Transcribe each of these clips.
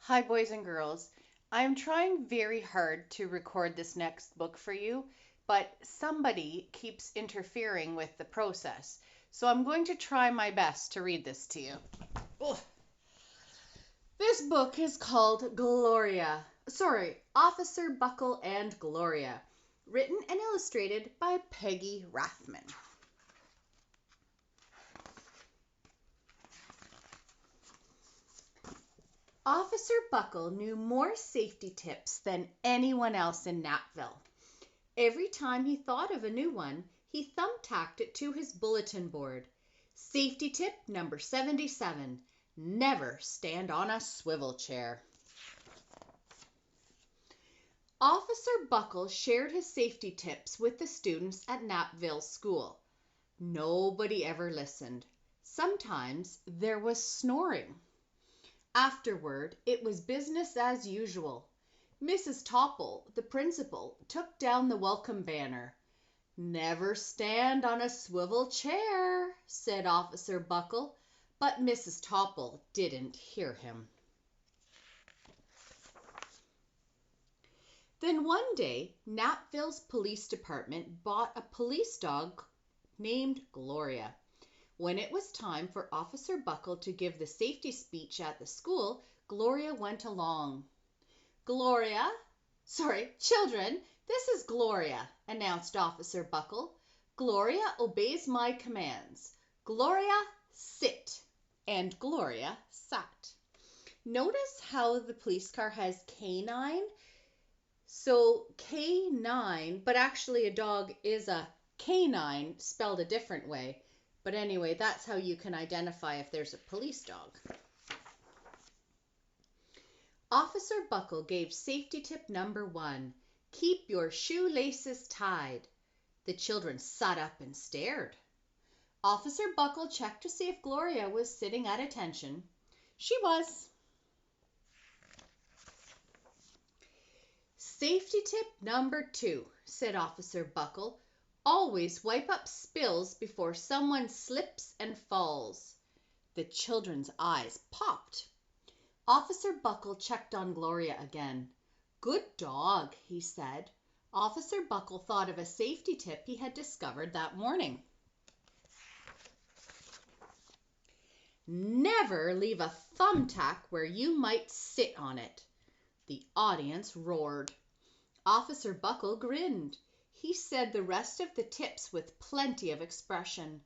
Hi, boys and girls. I'm trying very hard to record this next book for you, but somebody keeps interfering with the process. So I'm going to try my best to read this to you. Ugh. This book is called Officer Buckle and Gloria, written and illustrated by Peggy Rathman. Officer Buckle knew more safety tips than anyone else in Napville. Every time he thought of a new one, he thumbtacked it to his bulletin board. Safety tip number 77: never stand on a swivel chair. Officer Buckle shared his safety tips with the students at Napville School. Nobody ever listened. Sometimes there was snoring. Afterward, it was business as usual. Mrs. Topple, the principal, took down the welcome banner. "Never stand on a swivel chair," said Officer Buckle, but Mrs. Topple didn't hear him. Then one day, Napville's police department bought a police dog named Gloria. When it was time for Officer Buckle to give the safety speech at the school, Gloria went along. Children, this is Gloria," announced Officer Buckle. "Gloria obeys my commands. Gloria, sit." And Gloria sat. Notice how the police car has canine? So K9, but actually a dog is a canine spelled a different way. But anyway, that's how you can identify if there's a police dog. Officer Buckle gave safety tip number 1: keep your shoelaces tied. The children sat up and stared. Officer Buckle checked to see if Gloria was sitting at attention. She was. Safety tip number 2, said Officer Buckle: always wipe up spills before someone slips and falls. The children's eyes popped. Officer Buckle checked on Gloria again. "Good dog," he said. Officer Buckle thought of a safety tip he had discovered that morning. Never leave a thumbtack where you might sit on it. The audience roared. Officer Buckle grinned. He said the rest of the tips with plenty of expression.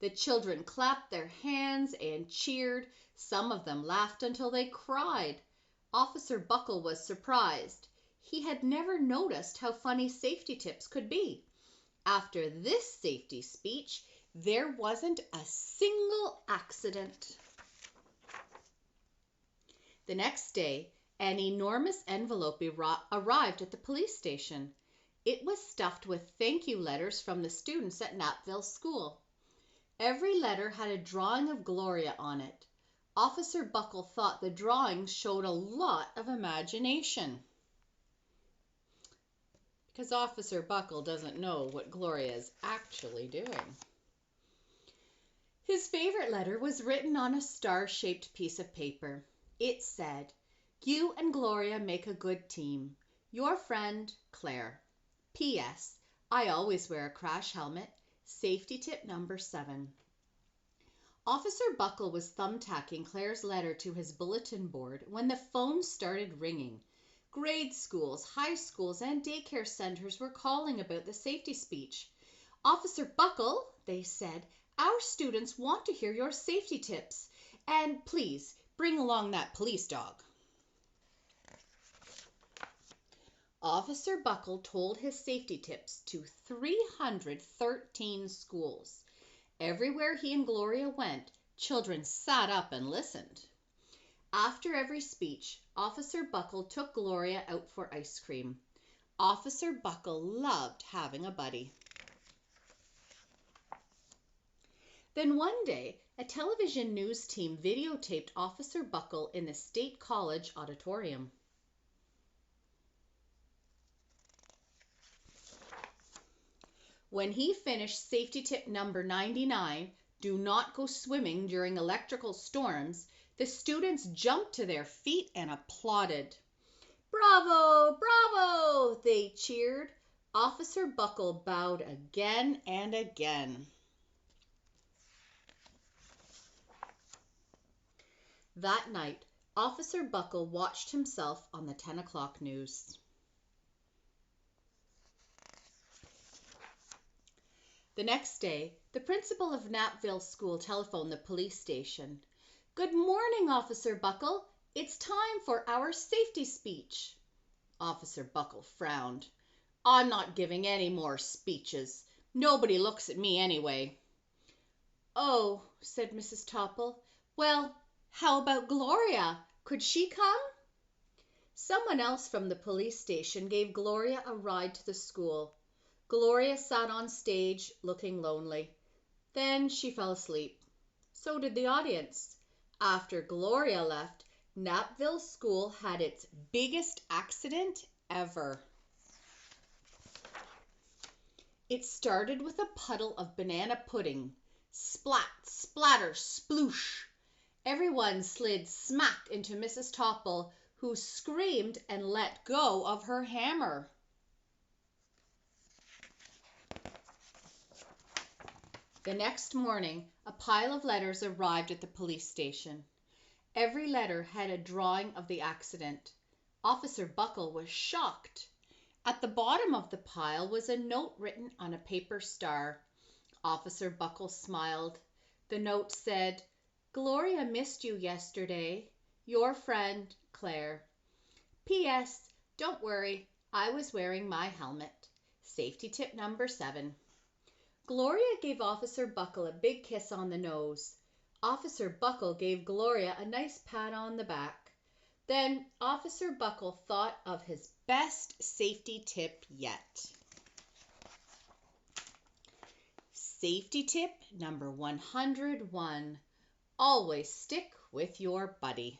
The children clapped their hands and cheered. Some of them laughed until they cried. Officer Buckle was surprised. He had never noticed how funny safety tips could be. After this safety speech, there wasn't a single accident. The next day, an enormous envelope arrived at the police station. It was stuffed with thank you letters from the students at Napville School. Every letter had a drawing of Gloria on it. Officer Buckle thought the drawings showed a lot of imagination. Because Officer Buckle doesn't know what Gloria is actually doing. His favorite letter was written on a star-shaped piece of paper. It said, "You and Gloria make a good team. Your friend, Claire. P.S. I always wear a crash helmet. Safety tip number 7. Officer Buckle was thumbtacking Claire's letter to his bulletin board when the phone started ringing. Grade schools, high schools, and daycare centers were calling about the safety speech. "Officer Buckle," they said, "our students want to hear your safety tips. And please, bring along that police dog." Officer Buckle told his safety tips to 313 schools. Everywhere he and Gloria went, children sat up and listened. After every speech, Officer Buckle took Gloria out for ice cream. Officer Buckle loved having a buddy. Then one day, a television news team videotaped Officer Buckle in the State College auditorium. When he finished safety tip number 99, do not go swimming during electrical storms, The students jumped to their feet and applauded. "Bravo! Bravo!" they cheered. Officer Buckle bowed again and again. That night, Officer Buckle watched himself on the 10 o'clock news. The next day, the principal of Knappville School telephoned the police station. "Good morning, Officer Buckle. It's time for our safety speech." Officer Buckle frowned. "I'm not giving any more speeches. Nobody looks at me anyway." "Oh," said Mrs. Topple. "Well, how about Gloria? Could she come?" Someone else from the police station gave Gloria a ride to the school. Gloria sat on stage, looking lonely. Then she fell asleep. So did the audience. After Gloria left, Knappville School had its biggest accident ever. It started with a puddle of banana pudding. Splat, splatter, sploosh. Everyone slid smack into Mrs. Topple, who screamed and let go of her hammer. The next morning, a pile of letters arrived at the police station. Every letter had a drawing of the accident. Officer Buckle was shocked. At the bottom of the pile was a note written on a paper star. Officer Buckle smiled. The note said, "Gloria missed you yesterday. Your friend, Claire. P.S. Don't worry, I was wearing my helmet. Safety tip number 7. Gloria gave Officer Buckle a big kiss on the nose. Officer Buckle gave Gloria a nice pat on the back. Then Officer Buckle thought of his best safety tip yet. Safety tip number 101. Always stick with your buddy.